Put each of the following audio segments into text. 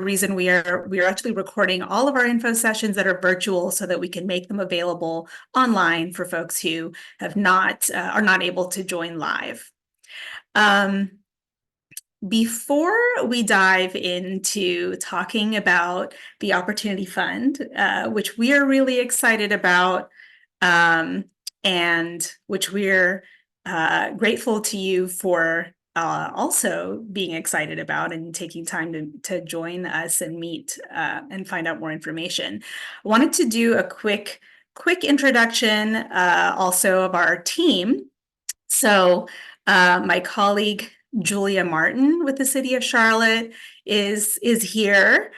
reason we are actually recording all of our info sessions that are virtual so that we can make them available online for folks who have not are not able to join live. Before we dive into talking about the Opportunity Fund, which we are really excited about, and which we're grateful to you for also being excited about and taking time to join us and meet and find out more information. I wanted to do a quick introduction also of our team. So my colleague Julia Martin with the City of Charlotte is here.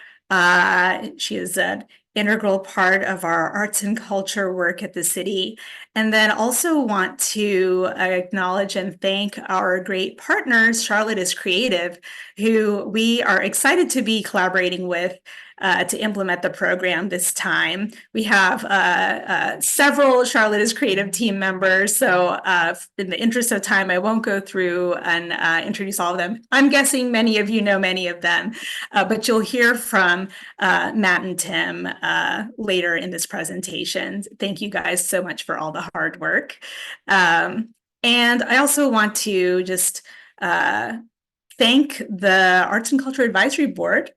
She is an integral part of our arts and culture work at the city. And then also want to acknowledge and thank our great partners, Charlotte is Creative, who we are excited to be collaborating with to implement the program this time. We have several Charlotte is Creative team members, so in the interest of time, I won't go through and introduce all of them. I'm guessing many of you know many of them, but you'll hear from Matt and Tim later in this presentation. Thank you guys so much for all the hard work. And I also want to just thank the Arts and Culture Advisory Board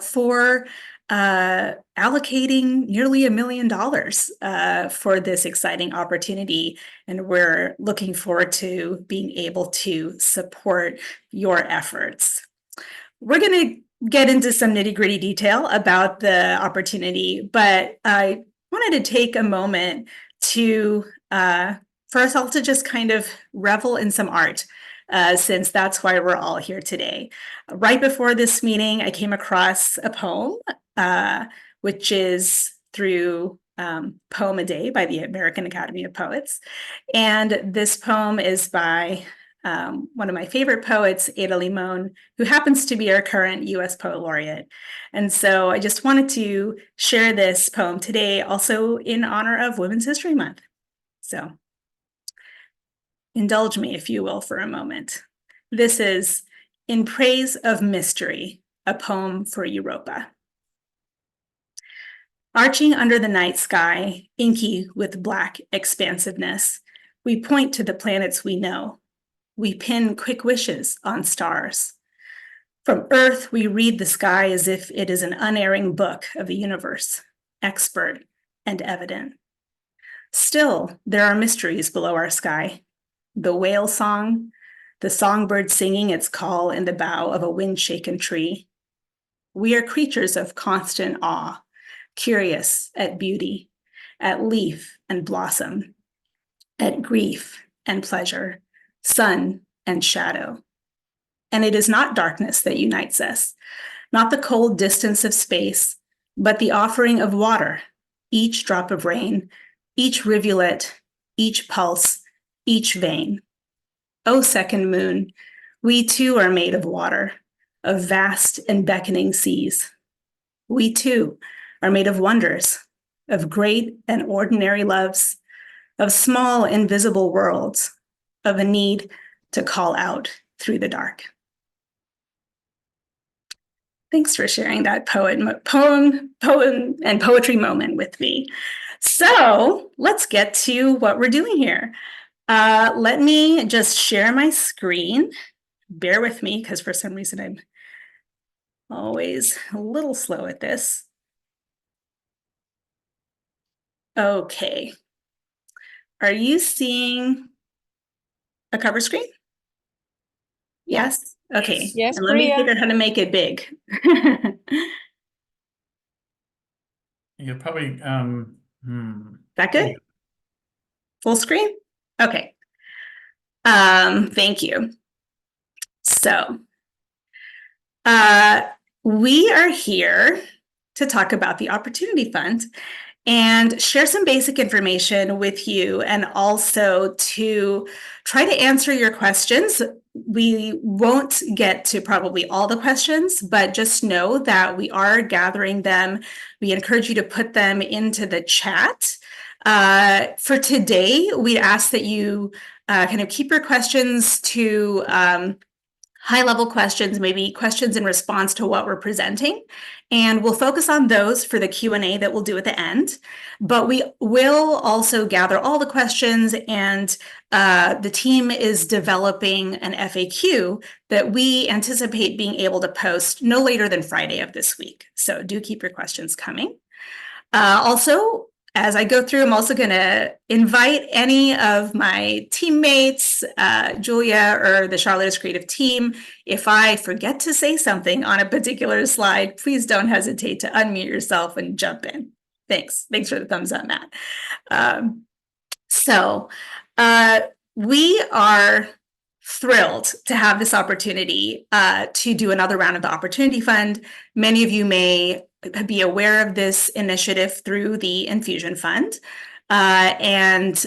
for allocating nearly $1 million for this exciting opportunity. And we're looking forward to being able to support your efforts. We're going to get into some nitty-gritty detail about the opportunity, but I wanted to take a moment to for us all to just kind of revel in some art. Since that's why we're all here today. Right before this meeting, I came across a poem, which is through Poem a Day by the American Academy of Poets. And this poem is by one of my favorite poets, Ada Limon, who happens to be our current U.S. Poet Laureate. And so I just wanted to share this poem today, also in honor of Women's History Month. So indulge me, if you will, for a moment. This is In Praise of Mystery, a poem for Europa. Arching under the night sky, inky with black expansiveness, we point to the planets we know. We pin quick wishes on stars. From Earth, we read the sky as if it is an unerring book of the universe, expert and evident. Still, there are mysteries below our sky. The whale song, the songbird singing its call in the bough of a wind-shaken tree. We are creatures of constant awe, curious at beauty, at leaf and blossom, at grief and pleasure, sun and shadow. And it is not darkness that unites us, not the cold distance of space, but the offering of water, each drop of rain, each rivulet, each pulse, each vein. O second moon, we too are made of water, of vast and beckoning seas. We too are made of wonders, of great and ordinary loves, of small invisible worlds, of a need to call out through the dark. Thanks for sharing that poem and poetry moment with me. So let's get to what we're doing here. Let me just share my screen. Bear with me, because for some reason I'm always a little slow at this. Okay. Are you seeing a cover screen? Yes? Okay. Yes, and let me Priya. figure out how to make it big. You're probably That good? Full screen? Okay. Thank you. So we are here to talk about the Opportunity Fund and share some basic information with you, and also to try to answer your questions. We won't get to probably all the questions, but just know that we are gathering them. We encourage you to put them into the chat. For today, we ask that you kind of keep your questions to high-level questions, maybe questions in response to what we're presenting. And we'll focus on those for the Q&A that we'll do at the end. But we will also gather all the questions, and the team is developing an FAQ that we anticipate being able to post no later than Friday of this week. So do keep your questions coming. Also, as I go through, I'm also going to invite any of my teammates, Julia or the Charlotte is Creative team. If I forget to say something on a particular slide, please don't hesitate to unmute yourself and jump in. Thanks. Thanks for the thumbs up, Matt. We are thrilled to have this opportunity to do another round of the Opportunity Fund. Many of you may be aware of this initiative through the Infusion Fund, and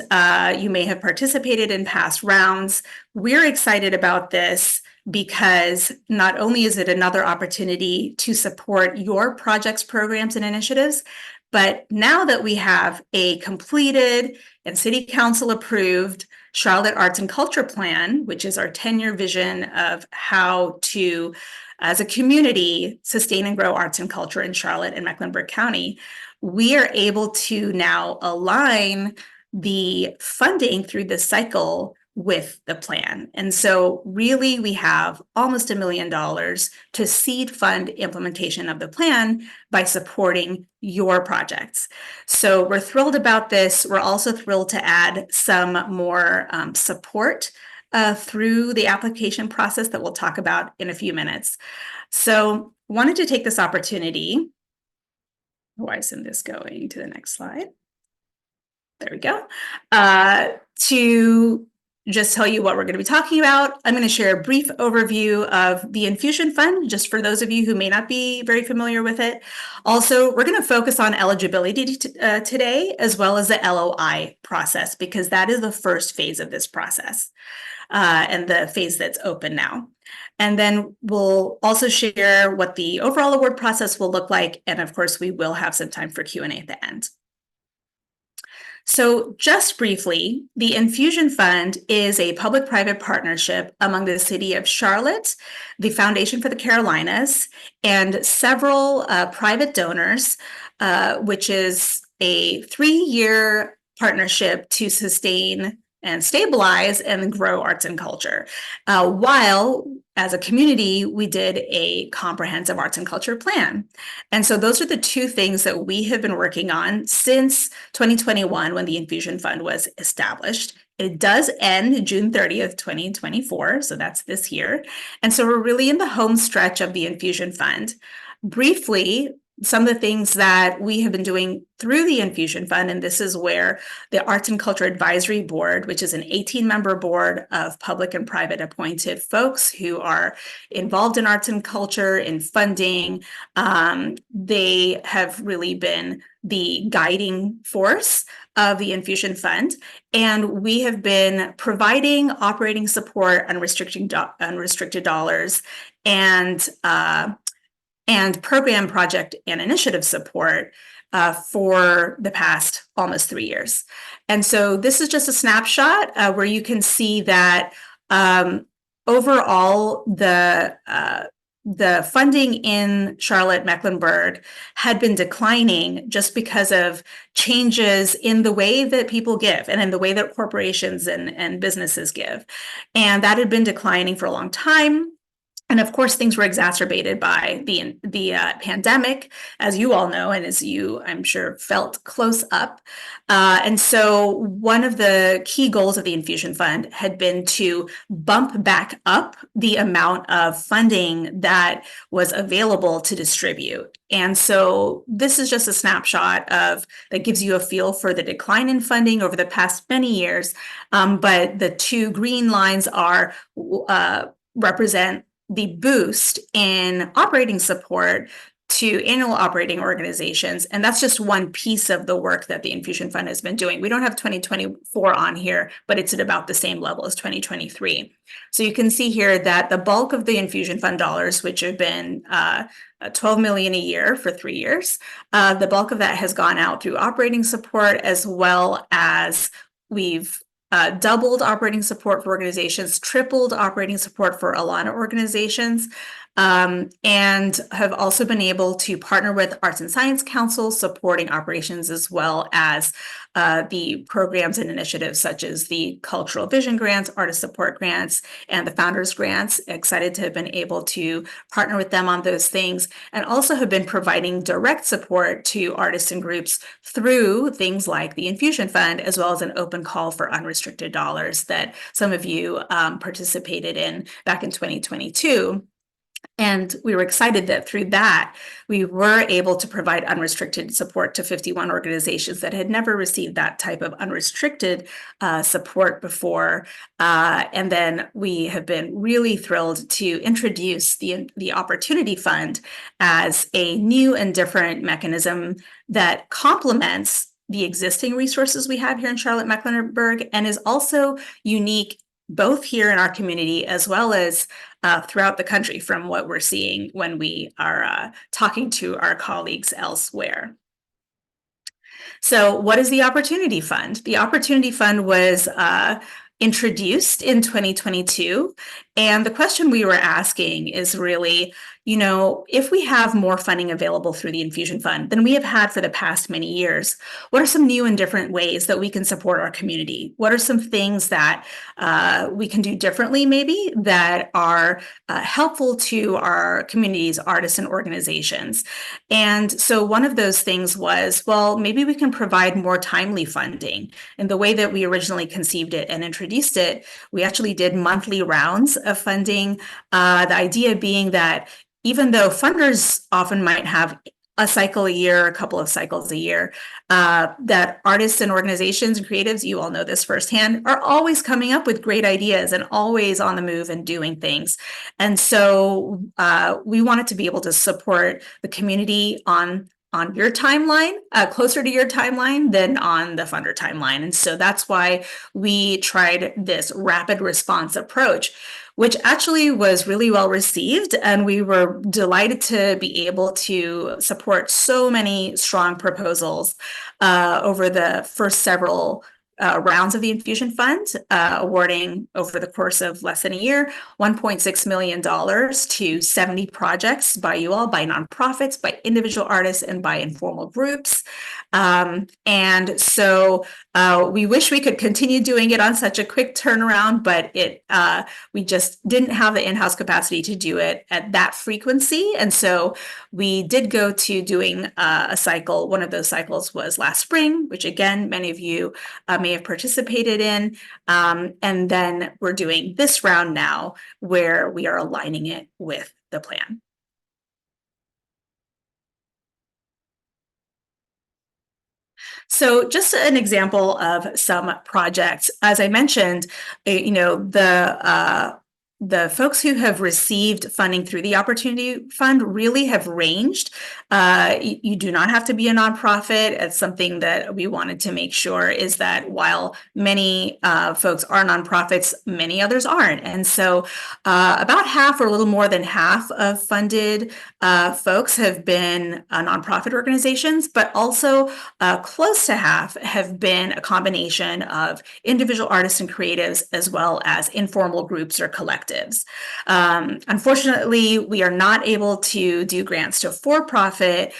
you may have participated in past rounds. We're excited about this because not only is it another opportunity to support your projects, programs, and initiatives, but now that we have a completed and City Council approved Charlotte Arts and Culture Plan, which is our 10-year vision of how to, as a community, sustain and grow arts and culture in Charlotte and Mecklenburg County, we are able to now align the funding through this cycle with the plan. And so really we have almost $1 million to seed fund implementation of the plan by supporting your projects. So we're thrilled about this. We're also thrilled to add some more support through the application process that we'll talk about in a few minutes. So wanted to take this opportunity. Why isn't this going to the next slide? There we go. To just tell you what we're going to be talking about. I'm going to share a brief overview of the Infusion Fund, just for those of you who may not be very familiar with it. Also, we're going to focus on eligibility today, as well as the LOI process, because that is the first phase of this process, and the phase that's open now. And then we'll also share what the overall award process will look like. And of course, we will have some time for Q&A at the end. So just briefly, the Infusion Fund is a public-private partnership among the City of Charlotte, the Foundation for the Carolinas, and several private donors, which is a 3-year partnership to sustain and stabilize and grow arts and culture. While as a community, we did a comprehensive arts and culture plan. And so those are the two things that we have been working on since 2021, when the Infusion Fund was established. It does end June 30th, 2024. So that's this year. And so we're really in the home stretch of the Infusion Fund. Briefly, some of the things that we have been doing through the Infusion Fund, and this is where the Arts and Culture Advisory Board, which is an 18-member board of public and private appointed folks who are involved in arts and culture, in funding, they have really been the guiding force of the Infusion Fund. And we have been providing operating support, unrestricted dollars, and program, project, and initiative support for the past almost 3 years. And so this is just a snapshot where you can see that overall the funding in Charlotte Mecklenburg had been declining just because of changes in the way that people give and in the way that corporations and businesses give. And that had been declining for a long time. And of course, things were exacerbated by the pandemic, as you all know, and as you, I'm sure, felt close up. And so one of the key goals of the Infusion Fund had been to bump back up the amount of funding that was available to distribute. And so this is just a snapshot that gives you a feel for the decline in funding over the past many years. But the two green lines represent the boost in operating support to annual operating organizations. And that's just one piece of the work that the Infusion Fund has been doing. We don't have 2024 on here, but it's at about the same level as 2023. So you can see here that the bulk of the Infusion Fund dollars, which have been $12 million a year for 3 years, the bulk of that has gone out through operating support, as well as we've doubled operating support for organizations, tripled operating support for Alana organizations, and have also been able to partner with Arts and Science Council, supporting operations as well as the programs and initiatives such as the Cultural Vision Grants, Artist Support Grants, and the Founders Grants. Excited to have been able to partner with them on those things, and also have been providing direct support to artists and groups through things like the Infusion Fund, as well as an open call for unrestricted dollars that some of you participated in back in 2022. And we were excited that through that, we were able to provide unrestricted support to 51 organizations that had never received that type of unrestricted support before. And then we have been really thrilled to introduce the Opportunity Fund as a new and different mechanism that complements the existing resources we have here in Charlotte-Mecklenburg, and is also unique both here in our community as well as throughout the country from what we're seeing when we are talking to our colleagues elsewhere. So what is the Opportunity Fund? The Opportunity Fund was introduced in 2022. And the question we were asking is really, you know, if we have more funding available through the Infusion Fund than we have had for the past many years, what are some new and different ways that we can support our community? What are some things that we can do differently, maybe, that are helpful to our community's artists and organizations? And so one of those things was, well, maybe we can provide more timely funding. And the way that we originally conceived it and introduced it, we actually did monthly rounds of funding. The idea being that even though funders often might have a cycle a year, a couple of cycles a year, that artists and organizations and creatives, you all know this firsthand, are always coming up with great ideas and always on the move and doing things. And so we wanted to be able to support the community on your timeline, closer to your timeline than on the funder timeline. And so that's why we tried this rapid response approach, which actually was really well received. And we were delighted to be able to support so many strong proposals over the first several rounds of the Infusion Fund, awarding over the course of less than a year, $1.6 million to 70 projects by you all, by nonprofits, by individual artists, and by informal groups. And so we wish we could continue doing it on such a quick turnaround, but we just didn't have the in-house capacity to do it at that frequency. And so we did go to doing a cycle. One of those cycles was last spring, which again, many of you may have participated in. And then we're doing this round now where we are aligning it with the plan. So just an example of some projects, as I mentioned, you know, the folks who have received funding through the Opportunity Fund really have ranged. You do not have to be a nonprofit. It's something that we wanted to make sure is that while many folks are nonprofits, many others aren't. And so about half or a little more than half of funded folks have been nonprofit organizations, but also close to half have been a combination of individual artists and creatives as well as informal groups or collectives. Unfortunately, we are not able to do grants to for-profit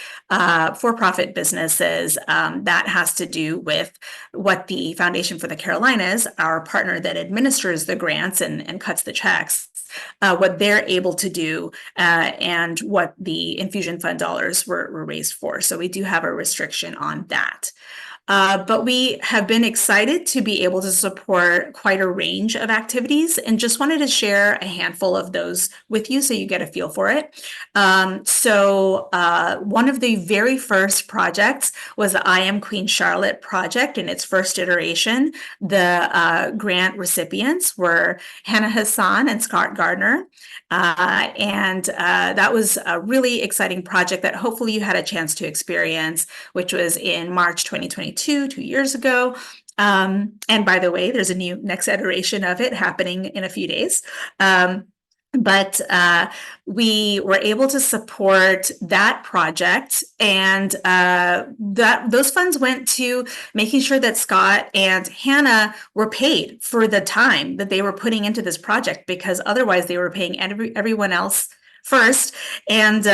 businesses. That has to do with what the Foundation for the Carolinas, our partner that administers the grants and cuts the checks, what they're able to do and what the Infusion Fund dollars were raised for. So we do have a restriction on that. But we have been excited to be able to support quite a range of activities, and just wanted to share a handful of those with you so you get a feel for it. So one of the very first projects was the I Am Queen Charlotte project in its first iteration. The grant recipients were Hannah Hassan and Scott Gardner. And that was a really exciting project that hopefully you had a chance to experience, which was in March 2022, 2 years ago. And by the way, there's a new next iteration of it happening in a few days. But we were able to support that project, and those funds went to making sure that Scott and Hannah were paid for the time that they were putting into this project, because otherwise they were paying everyone else first and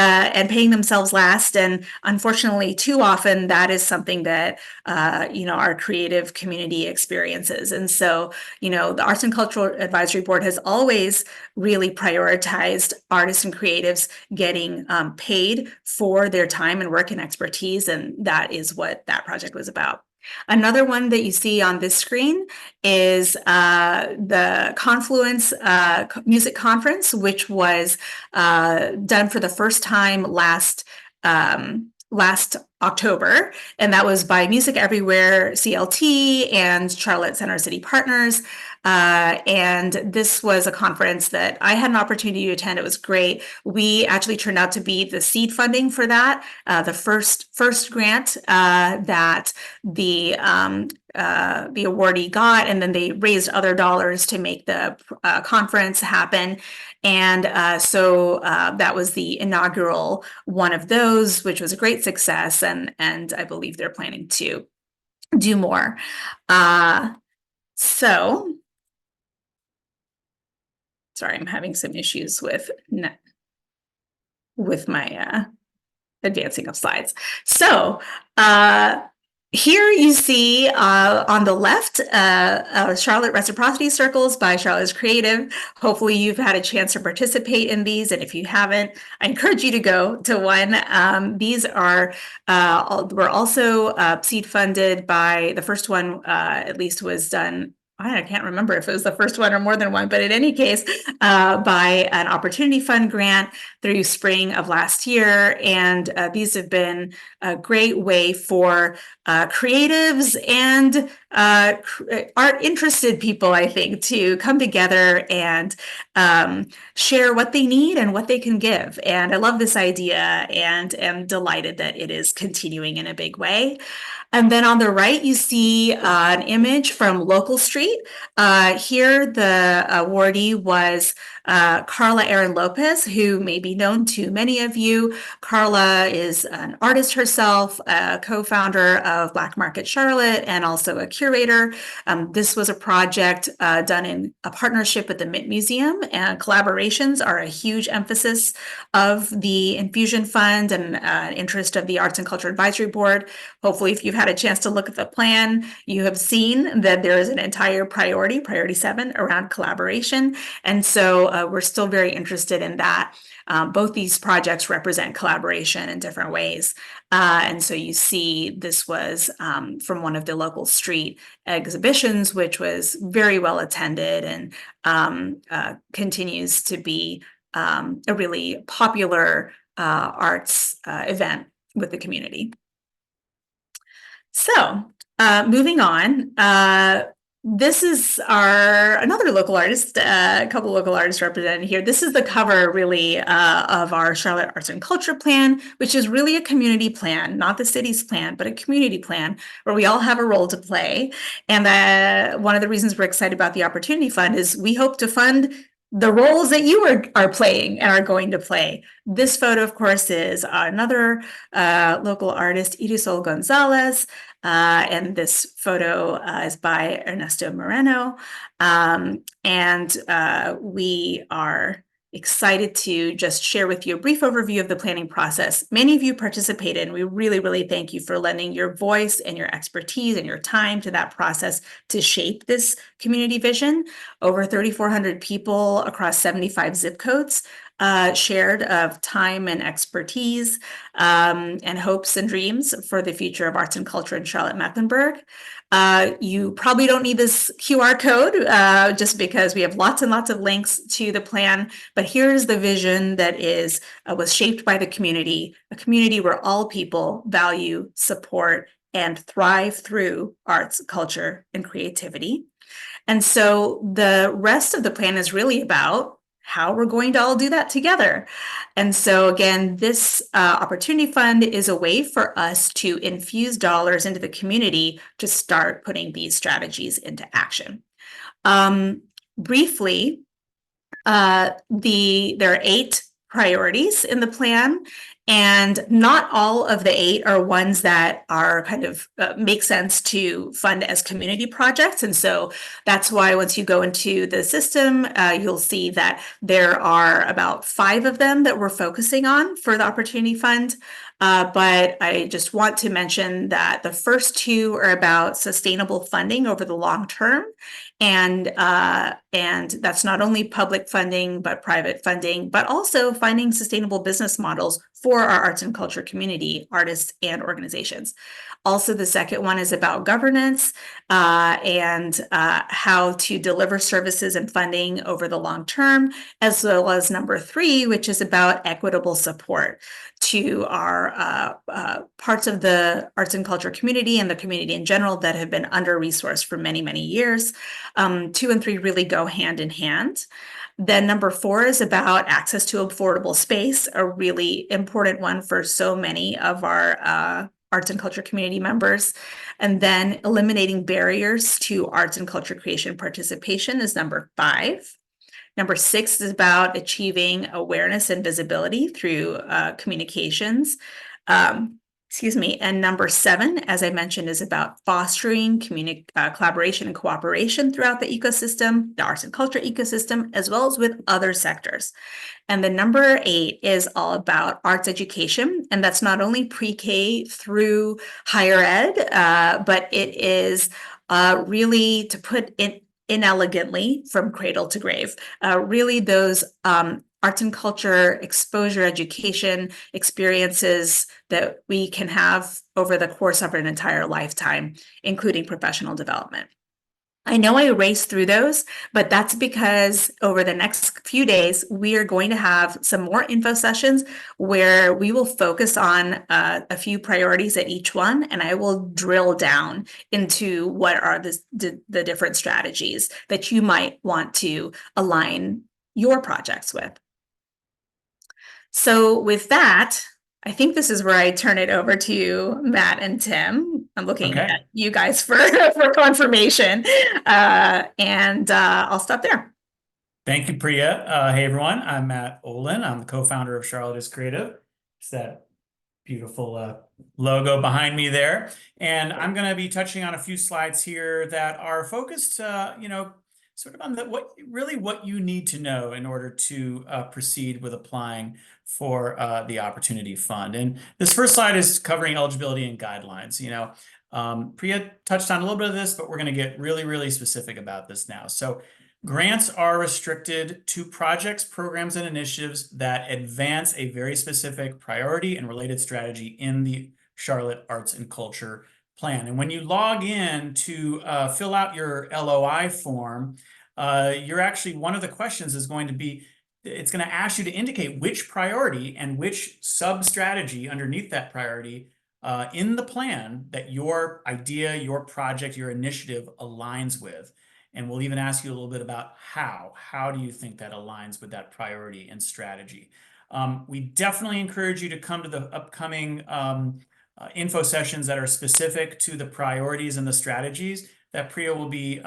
paying themselves last. And unfortunately, too often that is something that our creative community experiences. And so, the Arts and Cultural Advisory Board has always really prioritized artists and creatives getting paid for their time and work and expertise, and that is what that project was about. Another one that you see on this screen is the Confluence Music Conference, which was done for the first time last October, and that was by Music Everywhere CLT and Charlotte Center City Partners. And this was a conference that I had an opportunity to attend. It was great. We actually turned out to be the seed funding for that, the first grant that the awardee got, and then they raised other dollars to make the conference happen. And so that was the inaugural one of those, which was a great success, and I believe they're planning to do more. So sorry, I'm having some issues with my advancing of slides. So here you see on the left, Charlotte Reciprocity Circles by Charlotte's Creative. Hopefully you've had a chance to participate in these, and if you haven't, I encourage you to go to one. These were also seed funded by, the first one at least was done, I can't remember if it was the first one or more than one, but in any case, by an Opportunity Fund grant through spring of last year. And these have been a great way for creatives and art interested people, I think, to come together and share what they need and what they can give. And I love this idea and am delighted that it is continuing in a big way. And then on the right, you see an image from Local Street. Here, the awardee was Carla Aaron Lopez, who may be known to many of you. Carla is an artist herself, a co-founder of Black Market Charlotte, and also a curator. This was a project done in a partnership with the Mint Museum, and collaborations are a huge emphasis of the Infusion Fund and interest of the Arts and Culture Advisory Board. Hopefully, if you've had a chance to look at the plan, you have seen that there is an entire priority 7, around collaboration. And so we're still very interested in that. Both these projects represent collaboration in different ways. And so you see this was from one of the Local Street exhibitions, which was very well attended and continues to be a really popular arts event with the community. So moving on, this is another local artist, a couple local artists represented here. This is the cover really of our Charlotte Arts and Culture Plan, which is really a community plan, not the city's plan, but a community plan where we all have a role to play. And one of the reasons we're excited about the Opportunity Fund is we hope to fund the roles that you are playing and are going to play. This photo, of course, is another local artist, Irisol Gonzalez, and this photo is by Ernesto Moreno. And we are excited to just share with you a brief overview of the planning process. Many of you participated, and we really, really thank you for lending your voice and your expertise and your time to that process to shape this community vision. Over 3,400 people across 75 zip codes shared of time and expertise and hopes and dreams for the future of arts and culture in Charlotte-Mecklenburg. You probably don't need this QR code just because we have lots and lots of links to the plan, but here's the vision that was shaped by the community, a community where all people value, support, and thrive through arts, culture, and creativity. And so the rest of the plan is really about how we're going to all do that together. And so again, this Opportunity Fund is a way for us to infuse dollars into the community to start putting these strategies into action. Briefly, There are 8 priorities in the plan, and not all of the 8 are ones that are kind of make sense to fund as community projects. And so that's why once you go into the system, you'll see that there are about 5 of them that we're focusing on for the Opportunity Fund. But I just want to mention that the first 2 are about sustainable funding over the long term. And that's not only public funding, but private funding, but also finding sustainable business models for our arts and culture community, artists and organizations. Also, the second one is about governance and how to deliver services and funding over the long term, as well as number 3, which is about equitable support to our parts of the arts and culture community and the community in general that have been under-resourced for many, many years. 2 and 3 really go hand in hand. Then number 4 is about access to affordable space, a really important one for so many of our arts and culture community members. And then eliminating barriers to arts and culture creation participation is number 5. Number 6 is about achieving awareness and visibility through communications. And number 7, as I mentioned, is about fostering collaboration and cooperation throughout the ecosystem, the arts and culture ecosystem, as well as with other sectors. And the number 8 is all about arts education. And that's not only pre-K through higher ed, but it is really, to put it inelegantly, from cradle to grave, really those arts and culture exposure education experiences that we can have over the course of an entire lifetime, including professional development. I know I raced through those, but that's because over the next few days, we are going to have some more info sessions where we will focus on a few priorities at each one, and I will drill down into what are the different strategies that you might want to align your projects with. So with that, I think this is where I turn it over to Matt and Tim. I'm looking Okay. at you guys for confirmation, and I'll stop there. Thank you, Priya. Hey, everyone. I'm Matt Olin. I'm the co-founder of Charlotte is Creative. It's that beautiful logo behind me there. And I'm going to be touching on a few slides here that are focused, sort of on what you need to know in order to proceed with applying for the Opportunity Fund. And this first slide is covering eligibility and guidelines. Priya touched on a little bit of this, but we're going to get really, really specific about this now. So grants are restricted to projects, programs, and initiatives that advance a very specific priority and related strategy in the Charlotte Arts and Culture Plan. And when you log in to fill out your LOI form, you're actually, one of the questions is going to be, it's going to ask you to indicate which priority and which sub-strategy underneath that priority in the plan that your idea, your project, your initiative aligns with. And we'll even ask you a little bit about how. How do you think that aligns with that priority and strategy? We definitely encourage you to come to the upcoming info sessions that are specific to the priorities and the strategies that Priya will be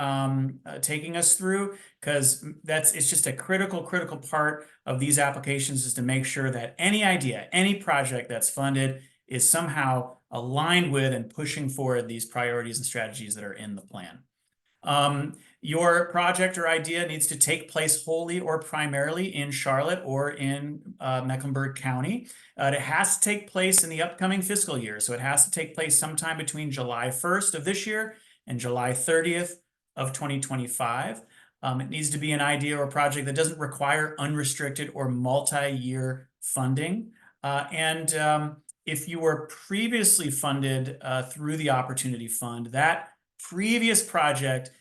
taking us through, because it's just a critical part of these applications, is to make sure that any idea, any project that's funded is somehow aligned with and pushing forward these priorities and strategies that are in the plan. Your project or idea needs to take place wholly or primarily in Charlotte or in Mecklenburg County. It has to take place in the upcoming fiscal year. So it has to take place sometime between July 1st of this year and July 30th of 2025. It needs to be an idea or project that doesn't require unrestricted or multi-year funding. If you were previously funded through the Opportunity Fund, that previous project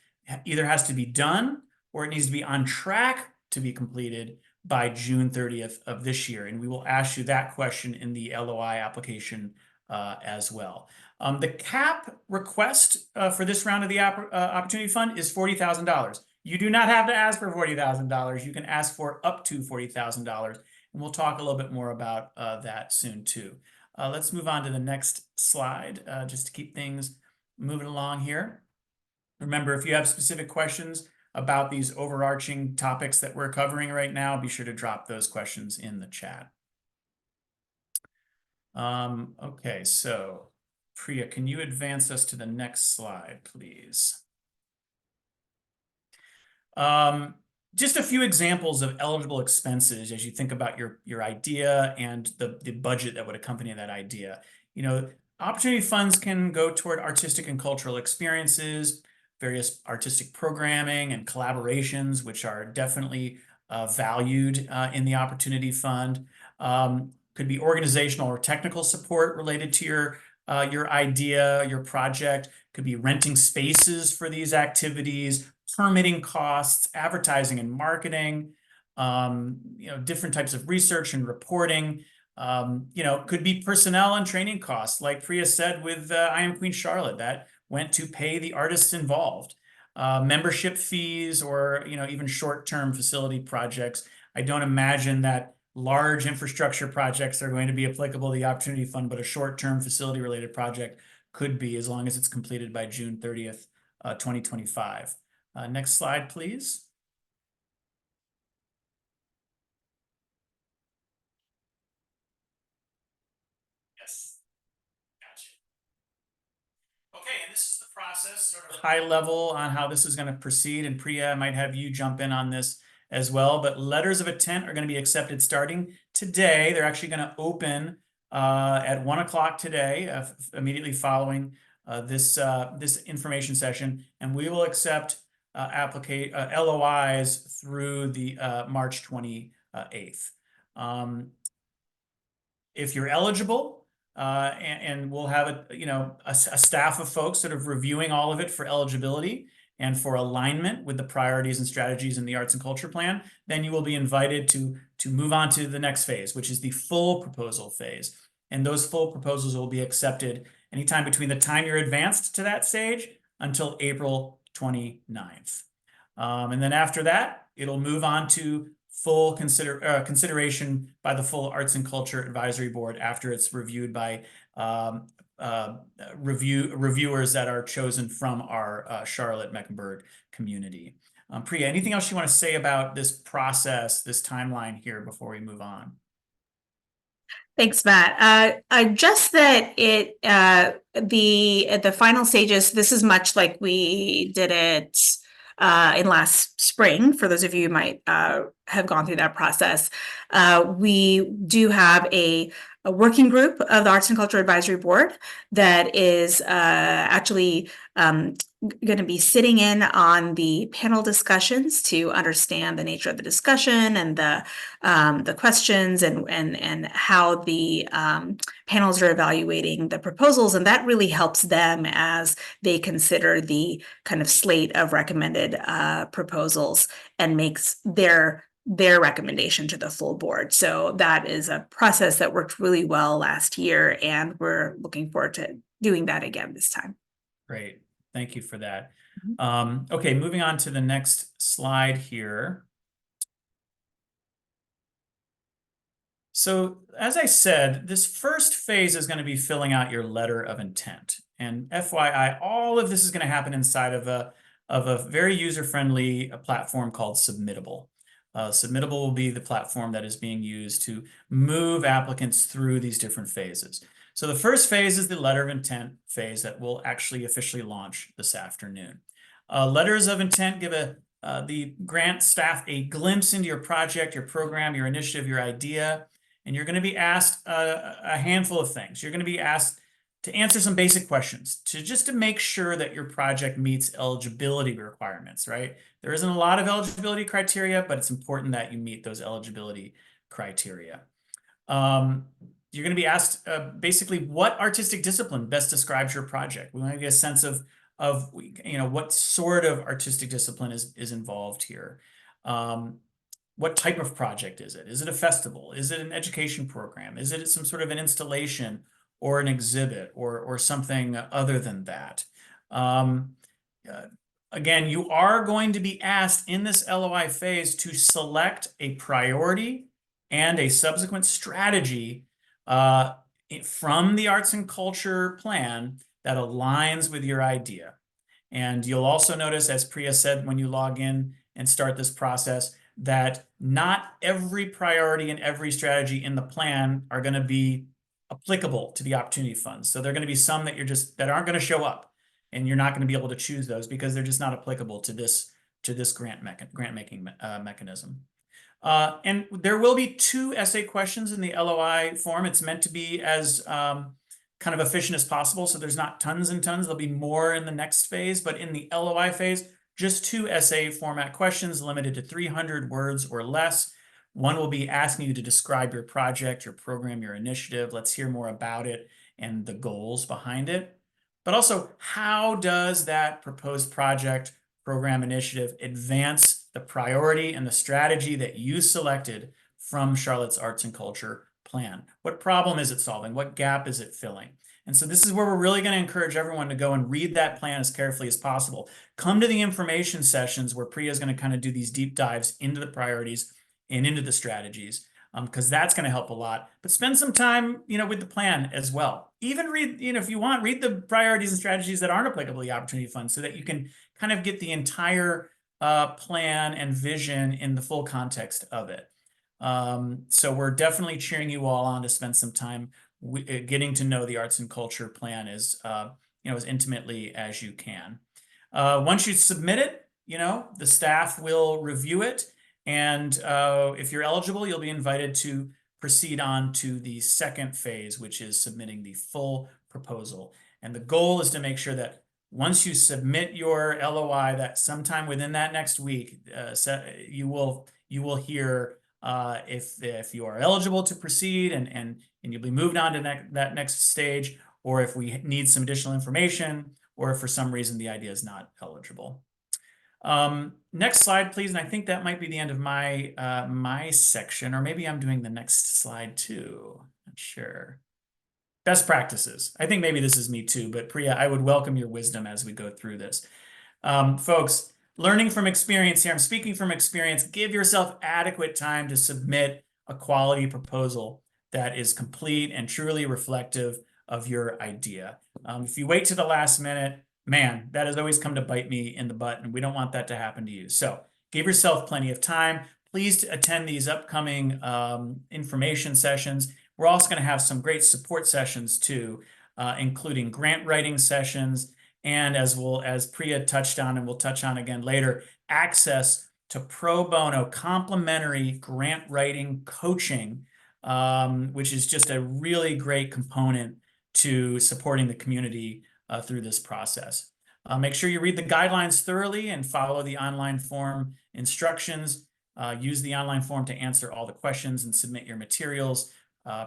either has to be done or it needs to be on track to be completed by June 30th of this year. And we will ask you that question in the LOI application as well. The cap request for this round of the Opportunity Fund is $40,000. You do not have to ask for $40,000. You can ask for up to $40,000. And we'll talk a little bit more about that soon too. Let's move on to the next slide just to keep things moving along here. Remember, if you have specific questions, about these overarching topics that we're covering right now, be sure to drop those questions in the chat. Okay, so Priya, can you advance us to the next slide, please? Just a few examples of eligible expenses as you think about your idea and the budget that would accompany that idea. You know, opportunity funds can go toward artistic and cultural experiences, various artistic programming and collaborations, which are definitely valued in the opportunity fund. Could be organizational or technical support related to your idea, your project. Could be renting spaces for these activities, permitting costs, advertising and marketing, different types of research and reporting. Could be personnel and training costs, like Priya said with I Am Queen Charlotte, that went to pay the artists involved. Membership fees, or even short-term facility projects. I don't imagine that large infrastructure projects are going to be applicable to the Opportunity Fund, but a short-term facility-related project could be, as long as it's completed by June 30th, 2025. Next slide, please. Yes, gotcha. Okay, and this is the process, sort of high level on how this is going to proceed. And Priya, I might have you jump in on this as well. But letters of intent are going to be accepted starting today. They're actually going to open at 1 o'clock today, immediately following this information session, and we will accept LOIs through the March 28th. If you're eligible, and we'll have a staff of folks sort of reviewing all of it for eligibility and for alignment with the priorities and strategies in the arts and culture plan, then you will be invited to move on to the next phase, which is the full proposal phase. And those full proposals will be accepted anytime between the time you're advanced to that stage until April 29th. And then after that, it'll move on to full consideration by the full Arts and Culture Advisory Board after it's reviewed by reviewers that are chosen from our Charlotte-Mecklenburg community. Priya, anything else you want to say about this process, this timeline here before we move on? Thanks, Matt. Just that the final stages, this is much like we did it in last spring. For those of you who might have gone through that process, we do have a working group of the Arts and Culture Advisory Board that is actually going to be sitting in on the panel discussions to understand the nature of the discussion and the questions and how the panels are evaluating the proposals, and that really helps them as they consider the kind of slate of recommended proposals and makes their recommendation to the full board. So that is a process that worked really well last year, and we're looking forward to doing that again this time. Great. Thank you for that. Okay, moving on to the next slide here. So as I said, this first phase is going to be filling out your letter of intent. And FYI, all of this is going to happen inside of a very user-friendly platform called Submittable. Submittable will be the platform that is being used to move applicants through these different phases. So the first phase is the letter of intent phase that will actually officially launch this afternoon. Letters of intent give the grant staff a glimpse into your project, your program, your initiative, your idea, and you're going to be asked a handful of things. You're going to be asked to answer some basic questions just to make sure that your project meets eligibility requirements, right? There isn't a lot of eligibility criteria, but it's important that you meet those eligibility criteria. You're going to be asked basically what artistic discipline best describes your project. We want to get a sense of what sort of artistic discipline is involved here. What type of project is it? Is it a festival? Is it an education program? Is it some sort of an installation or an exhibit or something other than that? Again, you are going to be asked in this LOI phase to select a priority and a subsequent strategy from the arts and culture plan that aligns with your idea. And you'll also notice, as Priya said, when you log in and start this process, that not every priority and every strategy in the plan are going to be applicable to the opportunity funds. So there are going to be some that that aren't going to show up, and you're not going to be able to choose those because they're just not applicable to this grant making mechanism. And there will be 2 essay questions in the LOI form. It's meant to be as kind of efficient as possible, so there's not tons and tons. There'll be more in the next phase, but in the LOI phase, just 2 essay format questions limited to 300 words or less. One will be asking you to describe your project, your program, your initiative. Let's hear more about it and the goals behind it. But also, how does that proposed project, program, initiative advance the priority and the strategy that you selected from Charlotte's Arts and Culture plan? What problem is it solving? What gap is it filling? And so this is where we're really going to encourage everyone to go and read that plan as carefully as possible. Come to the information sessions where Priya is going to kind of do these deep dives into the priorities and into the strategies, because that's going to help a lot. But spend some time, with the plan as well. Even read, if you want, read the priorities and strategies that aren't applicable to the Opportunity Fund so that you can kind of get the entire plan and vision in the full context of it. So we're definitely cheering you all on to spend some time getting to know the arts and culture plan as intimately as you can. Once you submit it, the staff will review it, and if you're eligible, you'll be invited to proceed on to the second phase, which is submitting the full proposal. And the goal is to make sure that once you submit your LOI, that sometime within that next week, you will hear if you are eligible to proceed, and you'll be moved on to that next stage, or if we need some additional information, or if for some reason the idea is not eligible. Next slide, please. And I think that might be the end of my my section, or maybe I'm doing the next slide too. Not sure. Best practices. I think maybe this is me too, but Priya, I would welcome your wisdom as we go through this. Folks, learning from experience here, I'm speaking from experience. Give yourself adequate time to submit a quality proposal that is complete and truly reflective of your idea. If you wait to the last minute, man, that has always come to bite me in the butt, and we don't want that to happen to you. So give yourself plenty of time. Please attend these upcoming information sessions. We're also going to have some great support sessions too, including grant writing sessions, and as Priya touched on, and we'll touch on again later, access to pro bono complimentary grant writing coaching, which is just a really great component to supporting the community through this process. Make sure you read the guidelines thoroughly and follow the online form instructions. Use the online form to answer all the questions and submit your materials.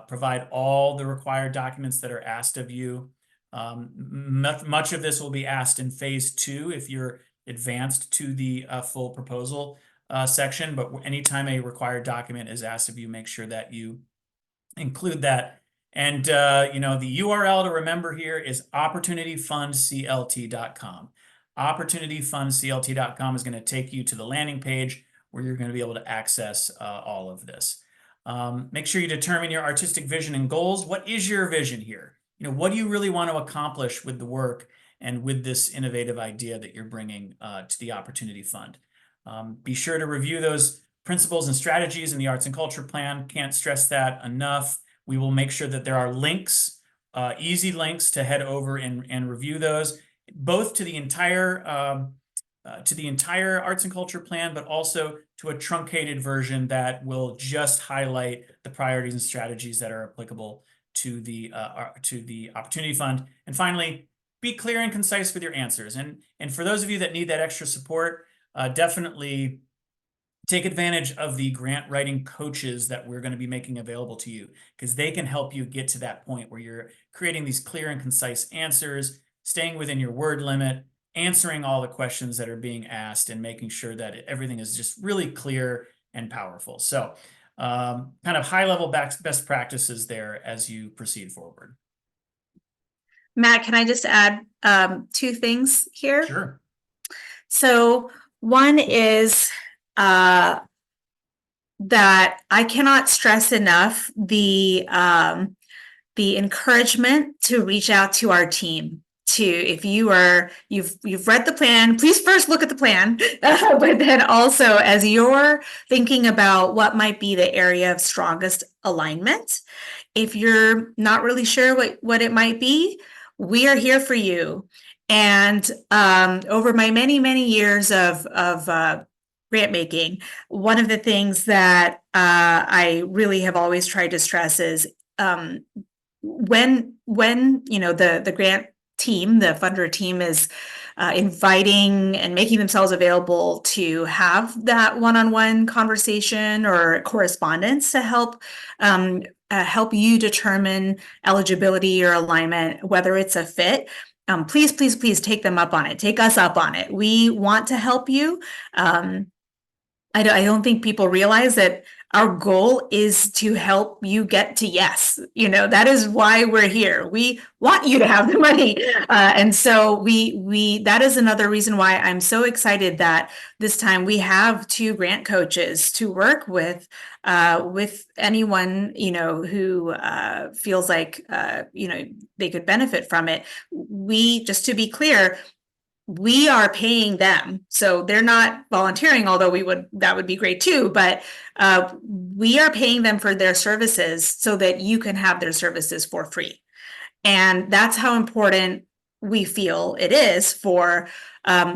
Provide all the required documents that are asked of you. Much of this will be asked in phase 2 if you're advanced to the full proposal section, but anytime a required document is asked of you, make sure that you include that. And the URL to remember here is opportunityfundclt.com. Opportunityfundclt.com is going to take you to the landing page where you're going to be able to access all of this. Make sure you determine your artistic vision and goals. What is your vision here? What do you really want to accomplish with the work and with this innovative idea that you're bringing to the Opportunity Fund? Be sure to review those principles and strategies in the Arts and Culture Plan. Can't stress that enough. We will make sure that there are links, easy links to head over and review those, both to the entire Arts and Culture Plan, but also to a truncated version that will just highlight the priorities and strategies that are applicable to the Opportunity Fund. And finally, be clear and concise with your answers. And for those of you that need that extra support, definitely take advantage of the grant writing coaches that we're going to be making available to you, because they can help you get to that point where you're creating these clear and concise answers, staying within your word limit, answering all the questions that are being asked, and making sure that everything is just really clear and powerful. So kind of high-level best practices there as you proceed forward. Matt, can I just add 2 things here? Sure. So one is that I cannot stress enough the encouragement to reach out to our team. if you've read the plan, please first look at the plan, but then also as you're thinking about what might be the area of strongest alignment, if you're not really sure what it might be, we are here for you. And over my many years of grant making, one of the things that I really have always tried to stress is when the grant team, the funder team, is inviting and making themselves available to have that one-on-one conversation or correspondence to help you determine eligibility or alignment, whether it's a fit. Please take them up on it. Take us up on it. We want to help you. I don't think people realize that our goal is to help you get to yes. That is why we're here. We want you to have the money. And so that is another reason why I'm so excited that this time we have 2 grant coaches to work with anyone, who feels like, they could benefit from it. Just to be clear, we are paying them, so they're not volunteering, although that would be great too, but we are paying them for their services so that you can have their services for free. And that's how important we feel it is for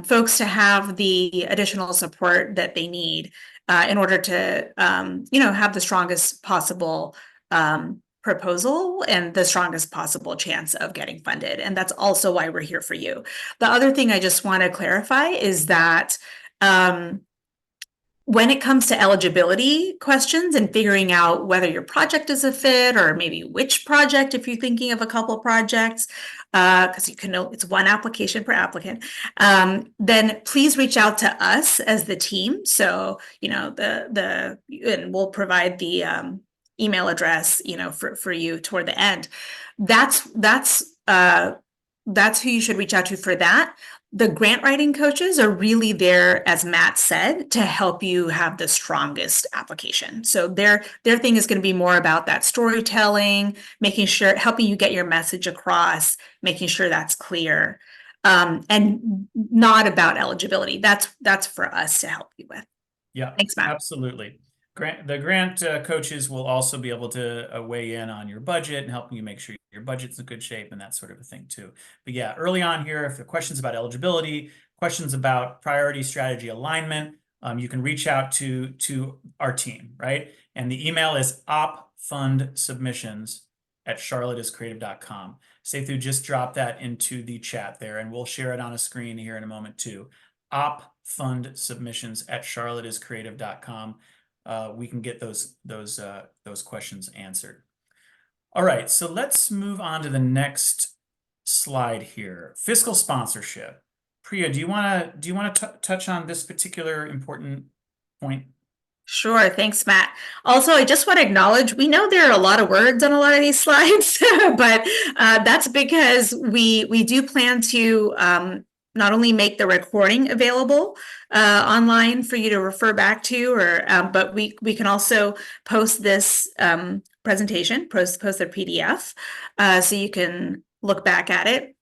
folks to have the additional support that they need in order to have the strongest possible proposal and the strongest possible chance of getting funded. And that's also why we're here for you. The other thing I just want to clarify is that when it comes to eligibility questions and figuring out whether your project is a fit, or maybe which project, if you're thinking of a couple projects, because it's one application per applicant, then please reach out to us as the team. So, and we'll provide the email address, for you toward the end. That's who you should reach out to for that. The grant writing coaches are really there, as Matt said, to help you have the strongest application. So their thing is going to be more about that storytelling, helping you get your message across, making sure that's clear, and not about eligibility. That's for us to help you with. Yeah, Thanks, Matt. absolutely. The grant coaches will also be able to weigh in on your budget and helping you make sure your budget's in good shape and that sort of a thing too. But yeah, early on here, if there are questions about eligibility, questions about priority strategy alignment, you can reach out to our team, right? And the email is opfundsubmissions@charlotteiscreative.com. Sethu just dropped that into the chat there, and we'll share it on a screen here in a moment too. opfundsubmissions@charlotteiscreative.com. We can get those questions answered. All right, so let's move on to the next slide here. Fiscal sponsorship. Priya, do you want to touch on this particular important point? Sure. Thanks, Matt. Also, I just want to acknowledge, we know there are a lot of words on a lot of these slides, but that's because we do plan to not only make the recording available online for you to refer back to, but we can also post this presentation, post the PDF, so you can look back at it.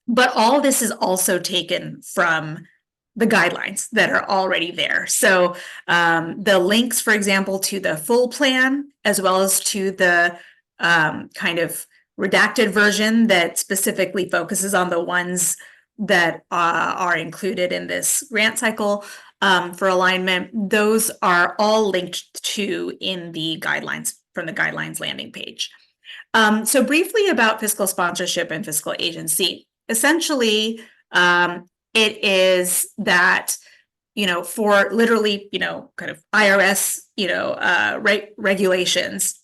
But all this is also taken from the guidelines that are already there. So the links, for example, to the full plan, as well as to the kind of redacted version that specifically focuses on the ones that are included in this grant cycle for alignment, those are all linked to in the guidelines from the guidelines landing page. So briefly about fiscal sponsorship and fiscal agency. Essentially, it is that, for literally, kind of IRS, regulations,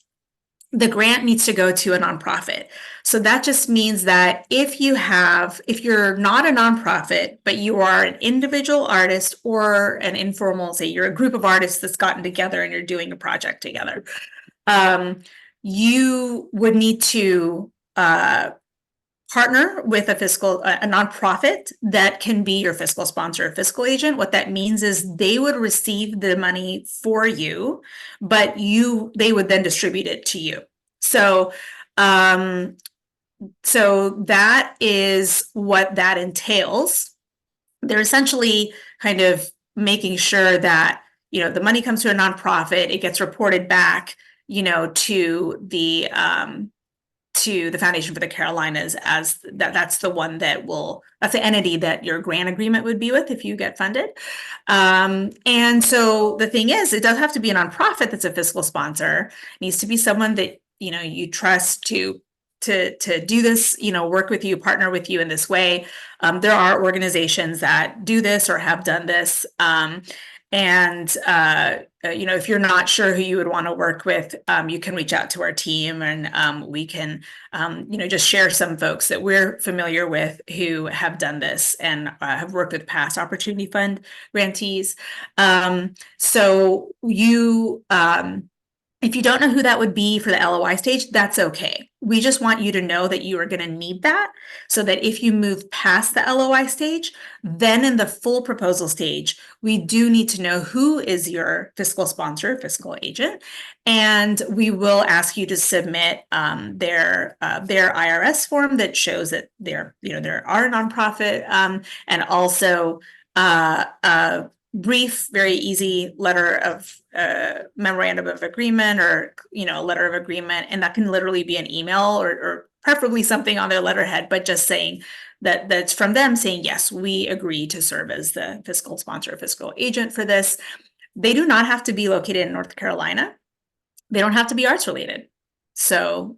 the grant needs to go to a nonprofit. So that just means that if you're not a nonprofit, but you are an individual artist or an informal, say you're a group of artists that's gotten together and you're doing a project together, you would need to partner with a nonprofit that can be your fiscal sponsor or fiscal agent. What that means is they would receive the money for you, but they would then distribute it to you. So So that is what that entails. They're essentially kind of making sure that, the money comes to a nonprofit, it gets reported back, to the Foundation for the Carolinas, as that's the one that's the entity that your grant agreement would be with if you get funded. And so the thing is, it does have to be a nonprofit that's a fiscal sponsor. It needs to be someone that, you trust to do this, work with you, partner with you in this way. There are organizations that do this or have done this. And if you're not sure who you would want to work with, you can reach out to our team, and we can, just share some folks that we're familiar with who have done this and have worked with past Opportunity Fund grantees. So if you don't know who that would be for the LOI stage, that's okay. We just want you to know that you are going to need that, so that if you move past the LOI stage, then in the full proposal stage, we do need to know who is your fiscal sponsor, fiscal agent, and we will ask you to submit their IRS form that shows that they are a nonprofit, and also brief, very easy letter of memorandum of agreement, or a letter of agreement, and that can literally be an email, or preferably something on their letterhead, but just saying that's from them, saying, yes, we agree to serve as the fiscal sponsor, fiscal agent for this. They do not have to be located in North Carolina. They don't have to be arts related. So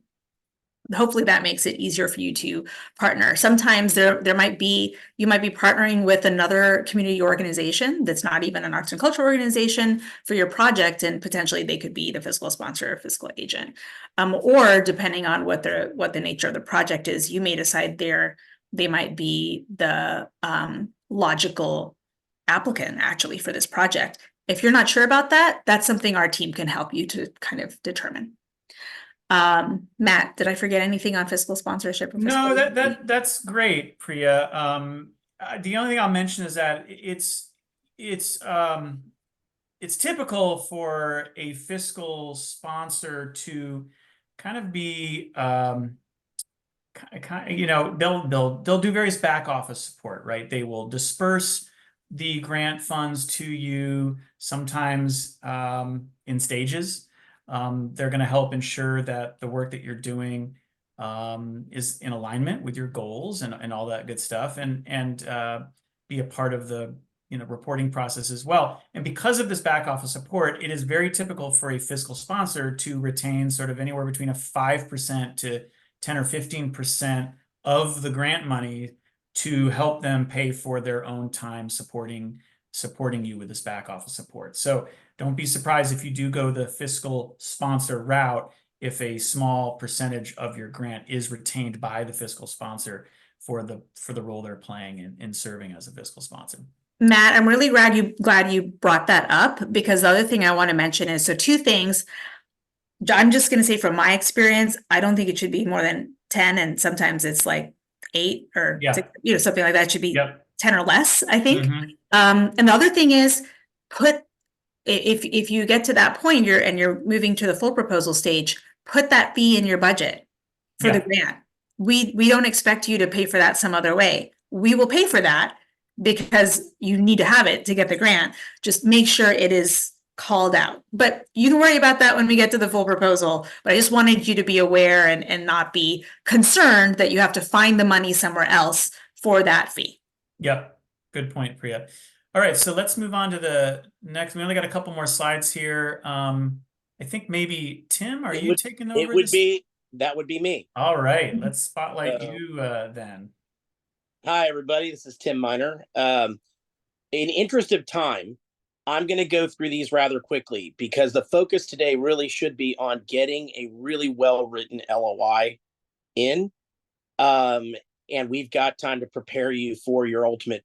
hopefully that makes it easier for you to partner. Sometimes you might be partnering with another community organization that's not even an arts and culture organization for your project, and potentially they could be the fiscal sponsor or fiscal agent. Or depending on what the nature of the project is, you may decide they might be the logical applicant actually for this project. If you're not sure about that, that's something our team can help you to kind of determine. Matt, did I forget anything on fiscal sponsorship or fiscal? No, that's great, Priya. The only thing I'll mention is that it's typical for a fiscal sponsor to kind of be they'll do various back office support, right? They will disperse the grant funds to you, sometimes in stages. They're going to help ensure that the work that you're doing is in alignment with your goals and all that good stuff, and be a part of the reporting process as well. And because of this back office support, it is very typical for a fiscal sponsor to retain sort of anywhere between a 5% to 10 or 15% of the grant money to help them pay for their own time supporting you with this back office support. So don't be surprised if you do go the fiscal sponsor route, if a small percentage of your grant is retained by the fiscal sponsor for the role they're playing in serving as a fiscal sponsor. Matt, I'm really glad you brought that up, because the other thing I want to mention is, so two things. I'm just going to say from my experience, I don't think it should be more than 10, and sometimes it's like 8 or Yeah. 6, something like that. It should be Yep. 10 or less, I think. Mhm. And the other thing is, if you get to that point, you're moving to the full proposal stage, put that fee in your budget for the Yeah. grant. We don't expect you to pay for that some other way. We will pay for that because you need to have it to get the grant. Just make sure it is called out. But you can worry about that when we get to the full proposal. But I just wanted you to be aware and not be concerned that you have to find the money somewhere else for that fee. Yep. Good point, Priya. All right, so let's move on to the next. We only got a couple more slides here. I think maybe Tim, are you taking over this? That would be me. All right, let's spotlight you then. Hi, everybody. This is Tim Miner. In interest of time, I'm going to go through these rather quickly, because the focus today really should be on getting a really well-written LOI in. And we've got time to prepare you for your ultimate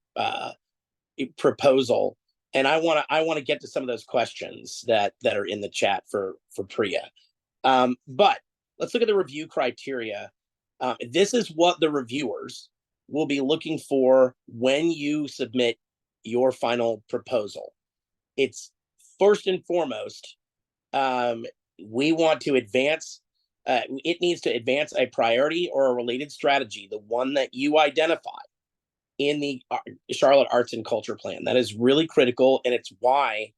proposal. And I want to get to some of those questions that are in the chat for Priya. But let's look at the review criteria. This is what the reviewers will be looking for when you submit your final proposal. It's first and foremost, we want to advance it needs to advance a priority or a related strategy, the one that you identify in the Charlotte Arts and Culture Plan. That is really critical, and it's why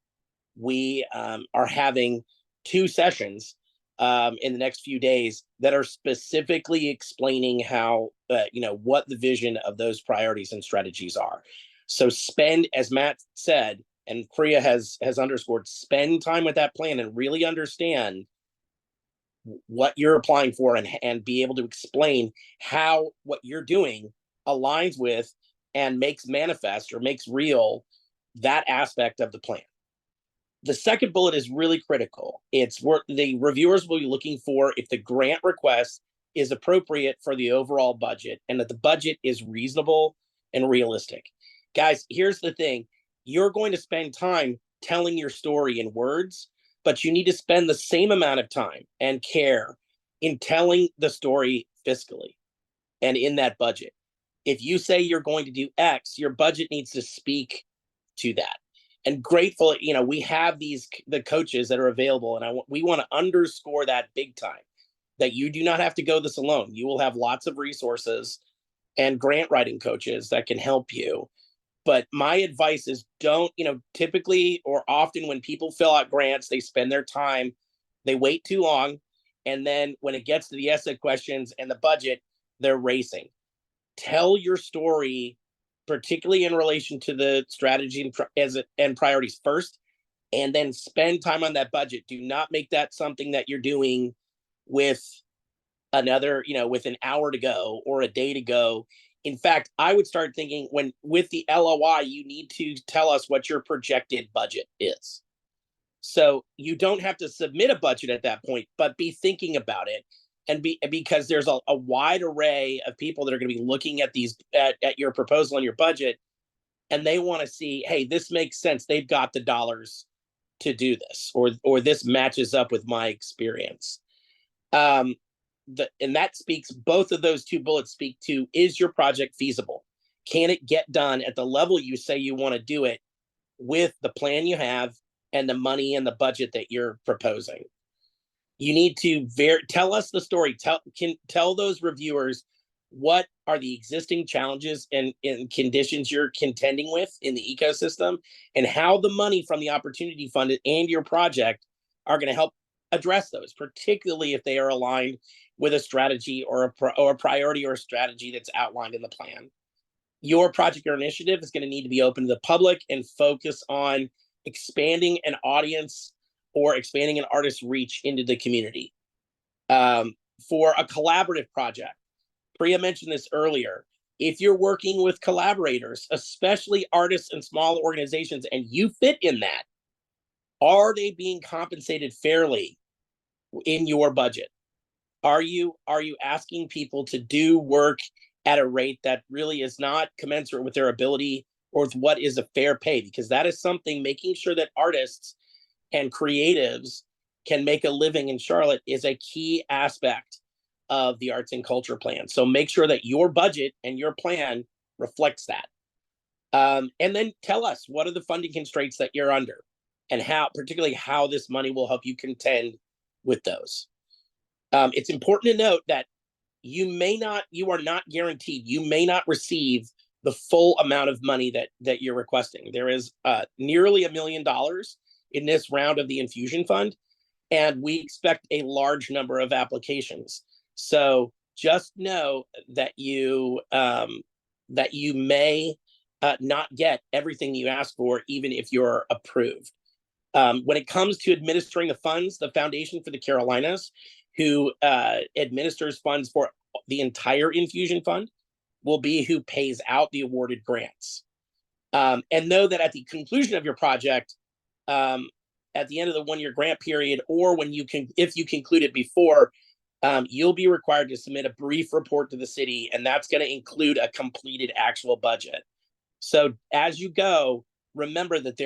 we are having 2 sessions in the next few days that are specifically explaining how, what the vision of those priorities and strategies are. So spend, as Matt said, and Priya has underscored, spend time with that plan and really understand what you're applying for, and be able to explain how what you're doing aligns with and makes manifest or makes real that aspect of the plan. The second bullet is really critical. It's what the reviewers will be looking for: if the grant request is appropriate for the overall budget and that the budget is reasonable and realistic. Guys, here's the thing. You're going to spend time telling your story in words, but you need to spend the same amount of time and care in telling the story fiscally and in that budget. If you say you're going to do X, your budget needs to speak to that. And grateful, we have the coaches that are available, and we want to underscore that big time, that you do not have to go this alone. You will have lots of resources and grant writing coaches that can help you. But my advice is don't, typically or often when people fill out grants, they spend their time, they wait too long. And then when it gets to the essay questions and the budget, they're racing. Tell your story, particularly in relation to the strategy and priorities first, and then spend time on that budget. Do not make that something that you're doing with another, with an hour to go or a day to go. In fact, I would start thinking, with the LOI, you need to tell us what your projected budget is. So you don't have to submit a budget at that point, but be thinking about it. And because there's a wide array of people that are going to be looking at at your proposal and your budget, and they want to see, hey, this makes sense. They've got the dollars to do this, or this matches up with my experience. And that speaks, both of those 2 bullets speak to, is your project feasible? Can it get done at the level you say you want to do it, with the plan you have and the money and the budget that you're proposing? You need to tell us the story. Tell those reviewers what are the existing challenges and conditions you're contending with in the ecosystem, and how the money from the opportunity fund and your project are going to help address those, particularly if they are aligned with a strategy or a priority or a strategy that's outlined in the plan. Your project or initiative is going to need to be open to the public and focus on expanding an audience or expanding an artist's reach into the community. For a collaborative project, Priya mentioned this earlier, if you're working with collaborators, especially artists and small organizations, and you fit in that, are they being compensated fairly in your budget? Are you asking people to do work at a rate that really is not commensurate with their ability or with what is a fair pay? Because that is something, making sure that artists and creatives can make a living in Charlotte is a key aspect of the arts and culture plan. So make sure that your budget and your plan reflects that. And then tell us, what are the funding constraints that you're under, and particularly how this money will help you contend with those. It's important to note that you are not guaranteed, you may not receive the full amount of money that you're requesting. There is nearly $1 million in this round of the infusion fund, and we expect a large number of applications. So just know that you may not get everything you ask for, even if you're approved. When it comes to administering the funds, the Foundation for the Carolinas, who administers funds for the entire infusion fund, will be who pays out the awarded grants. And know that at the conclusion of your project, at the end of the 1-year grant period, or if you conclude it before, you'll be required to submit a brief report to the city, and that's going to include a completed actual budget. So as you go, remember that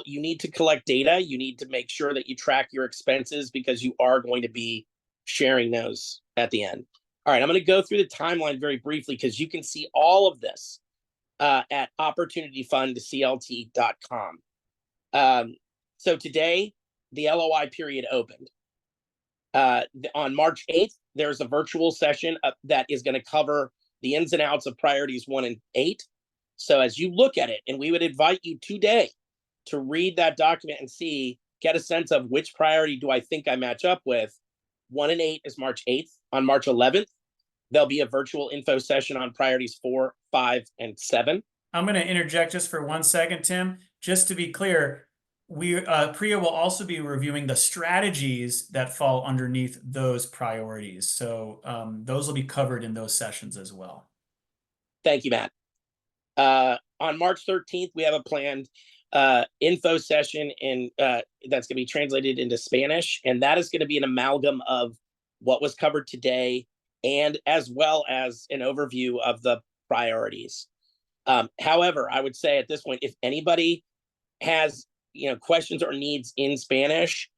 you need to collect data. You need to make sure that you track your expenses, because you are going to be sharing those at the end. All right, I'm going to go through the timeline very briefly, because you can see all of this at opportunityfundclt.com. So today, the LOI period opened. On March 8th, there's a virtual session that is going to cover the ins and outs of priorities 1 and 8. So as you look at it, and we would invite you today to read that document and get a sense of which priority do I think I match up with. 1 and 8 is March 8th. On March 11th, there'll be a virtual info session on priorities 4, 5, and 7. I'm going to interject just for 1 second, Tim. Just to be clear, Priya will also be reviewing the strategies that fall underneath those priorities. So those will be covered in those sessions as well. Thank you, Matt. On March 13th, we have a planned info session that's going to be translated into Spanish, and that is going to be an amalgam of what was covered today, and as well as an overview of the priorities. However, I would say at this point, if anybody has questions or needs in Spanish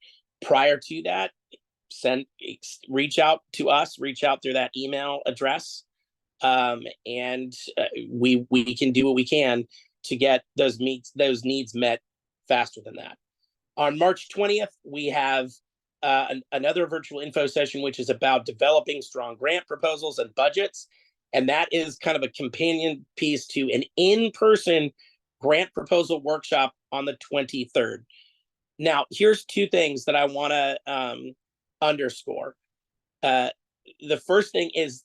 prior to that, reach out to us, reach out through that email address, and we can do what we can to get those needs met faster than that. On March 20th, we have another virtual info session, which is about developing strong grant proposals and budgets. And that is kind of a companion piece to an in-person grant proposal workshop on the 23rd. Now, here's 2 things that I want to underscore. The first thing is,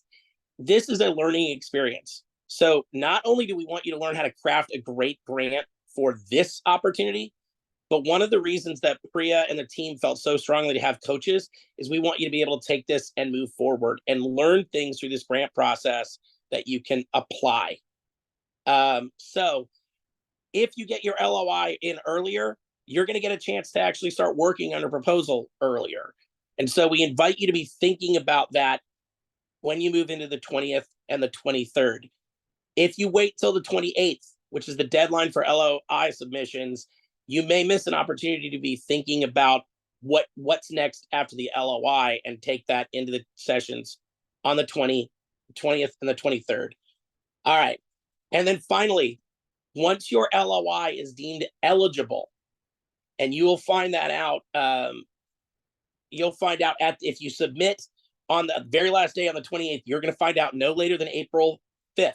this is a learning experience. So not only do we want you to learn how to craft a great grant for this opportunity, but one of the reasons that Priya and the team felt so strongly to have coaches is we want you to be able to take this and move forward and learn things through this grant process that you can apply. So if you get your LOI in earlier, you're going to get a chance to actually start working on a proposal earlier. And so we invite you to be thinking about that when you move into the 20th and the 23rd. If you wait till the 28th, which is the deadline for LOI submissions, you may miss an opportunity to be thinking about what's next after the LOI and take that into the sessions on the 20th and the 23rd. All right. And then finally, once your LOI is deemed eligible, and you will find that out, if you submit on the very last day on the 28th, you're going to find out no later than April 5th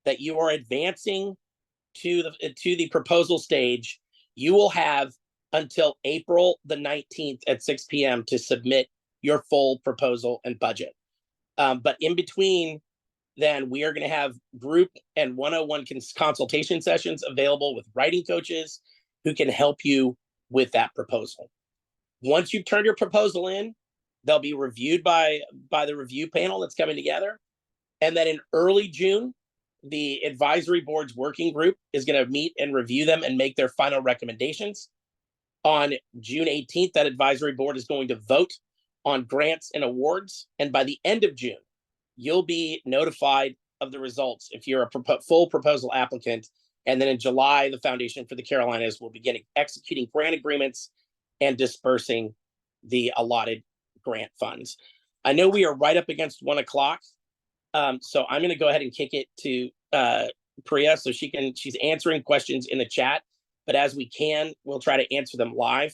that you are advancing to the proposal stage. You will have until April the 19th at 6 p.m. to submit your full proposal and budget. But in between, then we are going to have group and 101 consultation sessions available with writing coaches who can help you with that proposal. Once you've turned your proposal in, they'll be reviewed by the review panel that's coming together. And then in early June, the advisory board's working group is going to meet and review them and make their final recommendations. On June 18th, that advisory board is going to vote on grants and awards. And by the end of June, you'll be notified of the results if you're a full proposal applicant. And then in July, the Foundation for the Carolinas will begin executing grant agreements and dispersing the allotted grant funds. I know we are right up against 1 o'clock. So I'm going to go ahead and kick it to Priya so she's answering questions in the chat, but as we can, we'll try to answer them live.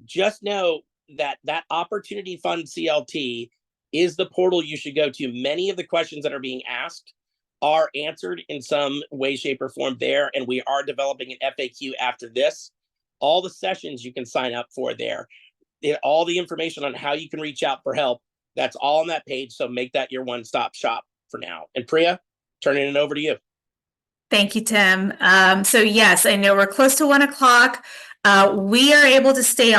Just know that Opportunity Fund CLT is the portal you should go to. Many of the questions that are being asked are answered in some way, shape, or form there, and we are developing an FAQ after this. All the sessions you can sign up for there. All the information on how you can reach out for help, that's all on that page, so make that your one-stop shop for now. And Priya, turning it over to you. Thank you, Tim. So yes, I know we're close to 1 o'clock. We are able to stay on